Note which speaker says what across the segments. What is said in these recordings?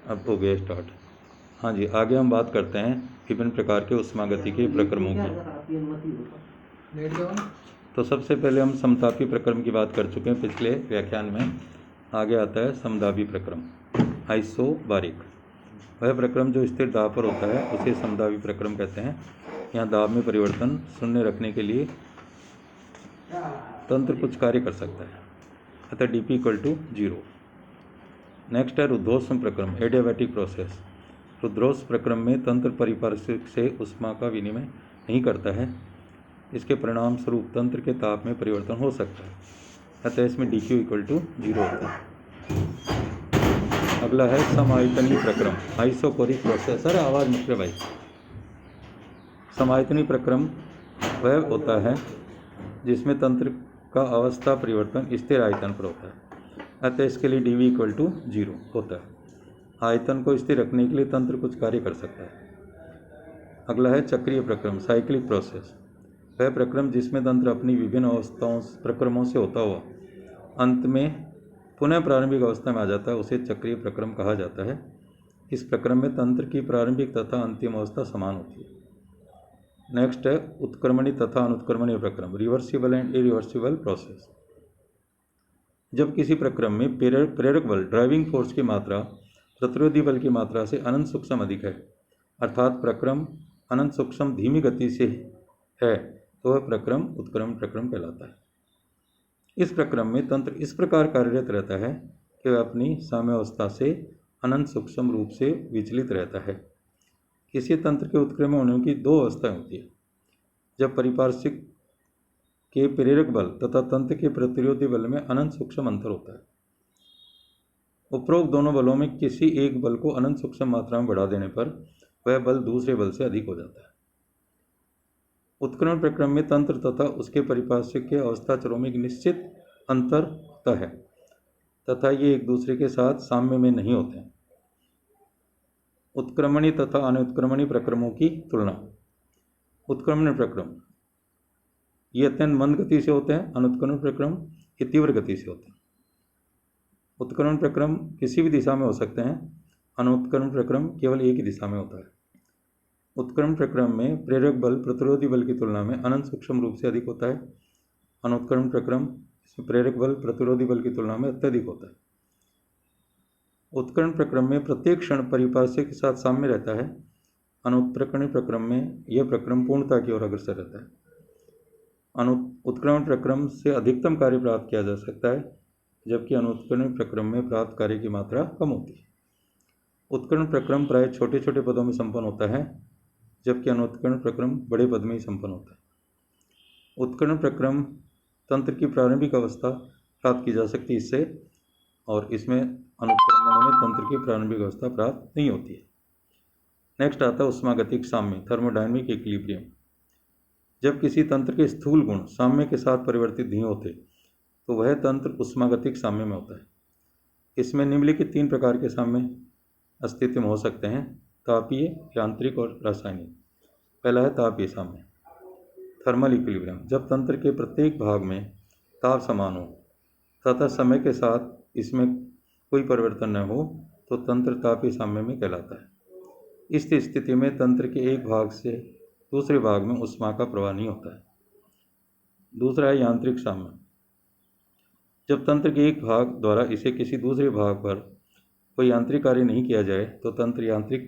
Speaker 1: अब हो गया स्टार्ट। हाँ जी, आगे हम बात करते हैं विभिन्न प्रकार के ऊष्मागति के प्रक्रमों की। तो सबसे पहले हम समतापी प्रक्रम की बात कर चुके हैं पिछले व्याख्यान में। आगे आता है समदाबी प्रक्रम, आइसोबारिक। वह प्रक्रम जो स्थिर दाब पर होता है उसे समदाबी प्रक्रम कहते हैं। यहाँ दाब में परिवर्तन शून्य रखने के लिए तंत्र कुछ कार्य कर सकता है, अतः dp = 0। नेक्स्ट है रुद्धोष्म प्रक्रम, एडियाबैटिक प्रोसेस। रुद्धोष्म प्रक्रम में तंत्र परिपार्श्विक से ऊष्मा का विनिमय नहीं करता है, इसके परिणाम स्वरूप तंत्र के ताप में परिवर्तन हो सकता है, अतः इसमें dq = 0 होता है। अगला है समायतनीय प्रक्रम, आइसोकोरिक प्रोसेस। अरे आवाज़ मत कर भाई। समायतनीय प्रक्रम वह होता है जिसमें तंत्र का अवस्था परिवर्तन स्थिर आयतन पर होता है, अतः इसके लिए dv = 0 होता है। आयतन को स्थिर रखने के लिए तंत्र कुछ कार्य कर सकता है। अगला है चक्रीय प्रक्रम, साइक्लिक प्रोसेस। वह प्रक्रम जिसमें तंत्र अपनी विभिन्न अवस्थाओं प्रक्रमों से होता हुआ अंत में पुनः प्रारंभिक अवस्था में आ जाता है, उसे चक्रीय प्रक्रम कहा जाता है। इस प्रक्रम में तंत्र की प्रारंभिक तथा अंतिम अवस्था समान होती है। नेक्स्ट है उत्क्रमणी तथा अनुत्क्रमणीय प्रक्रम, रिवर्सिबल एंड इरिवर्सिबल प्रोसेस। जब किसी प्रक्रम में प्रेरक बल, ड्राइविंग फोर्स की मात्रा प्रतिरोधी बल की मात्रा से अनंत सूक्ष्म अधिक है, अर्थात प्रक्रम अनंत सूक्ष्म धीमी गति से है, तो वह प्रक्रम उत्क्रमण प्रक्रम कहलाता है। इस प्रक्रम में तंत्र इस प्रकार कार्यरत रहता है कि वह अपनी साम्यावस्था से अनंत सूक्ष्म रूप से विचलित रहता है। किसी तंत्र के उत्क्रमण होने की दो अवस्थाएं होती है, जब परिपार्श्विक के प्रेरक बल तथा तंत्र के प्रतिरोधी बल में अनंत सूक्ष्म अंतर होता है। उपरोक्त दोनों बलों में किसी एक बल को अनंत सूक्ष्म मात्रा में बढ़ा देने पर वह बल दूसरे बल से अधिक हो जाता है। उत्क्रमण प्रक्रम में तंत्र तथा उसके परिपार्श्विक के अवस्था चरों में एक निश्चित अंतर होता है तथा ये एक दूसरे के साथ साम्य में नहीं होते हैं। उत्क्रमणी तथा अनुत्क्रमणी प्रक्रमों की तुलना। उत्क्रमण प्रक्रम ये अत्यंत मंद गति से होते हैं, अनुत्क्रमण प्रक्रम ये तीव्र गति से होते हैं। उत्क्रमण प्रक्रम किसी भी दिशा में हो सकते हैं, अनुत्क्रमण प्रक्रम केवल एक ही दिशा में होता है। उत्क्रमण प्रक्रम में प्रेरक बल प्रतिरोधी बल की तुलना में अनंत सूक्ष्म रूप से अधिक होता है। अनुत्क्रमण प्रक्रम इसमें प्रेरक बल प्रतिरोधी बल की तुलना में अत्यधिक होता है। उत्क्रमण प्रक्रम में प्रत्येक क्षण परिपार्श्विक के साथ साम्य रहता है। अनुत्क्रमण प्रक्रम में यह प्रक्रम पूर्णता की ओर अग्रसर रहता है। उत्क्रमण प्रक्रम से अधिकतम कार्य प्राप्त किया जा सकता है, जबकि अनुत्क्रमण प्रक्रम में प्राप्त कार्य की मात्रा कम होती है। उत्क्रमण प्रक्रम प्राय छोटे छोटे पदों में संपन्न होता है, जबकि अनुत्क्रमण प्रक्रम बड़े पद में ही संपन्न होता है। उत्क्रमण प्रक्रम तंत्र की प्रारंभिक अवस्था प्राप्त की जा सकती है इससे, और इसमें अनुत्क्रमण में तंत्र की प्रारंभिक अवस्था प्राप्त नहीं होती है। नेक्स्ट आता है ऊष्मागतिक साम्य, थर्मोडायनेमिक इक्विलिब्रियम। जब किसी तंत्र के स्थूल गुण साम्य के साथ परिवर्तित नहीं होते तो वह तंत्र ऊष्मागतिक साम्य में होता है। इसमें निम्नलिखित 3 प्रकार के साम्य अस्तित्व में हो सकते हैं, तापीय, यांत्रिक और रासायनिक। पहला है तापीय साम्य, थर्मल इक्विलिब्रियम। जब तंत्र के प्रत्येक भाग में ताप समान हो तथा समय के साथ इसमें कोई परिवर्तन न हो तो तंत्र तापीय साम्य में कहलाता है। इस स्थिति में तंत्र के एक भाग से दूसरे भाग में ऊष्मा का प्रवाह नहीं होता है। दूसरा है यांत्रिक साम्य। जब तंत्र के एक भाग द्वारा इसे किसी दूसरे भाग पर कोई यांत्रिक कार्य नहीं किया जाए तो तंत्र यांत्रिक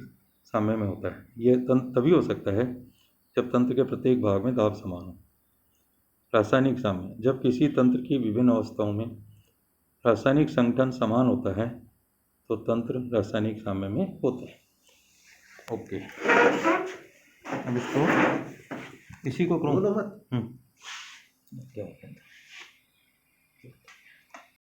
Speaker 1: साम्य में होता है। यह तंत्र तभी हो सकता है जब तंत्र के प्रत्येक भाग में दाब समान हो। रासायनिक साम्य। जब किसी तंत्र की विभिन्न अवस्थाओं में रासायनिक संगठन समान होता है तो तंत्र रासायनिक साम्य में होता है। ओके, अब इसको इसी को करूँ क्या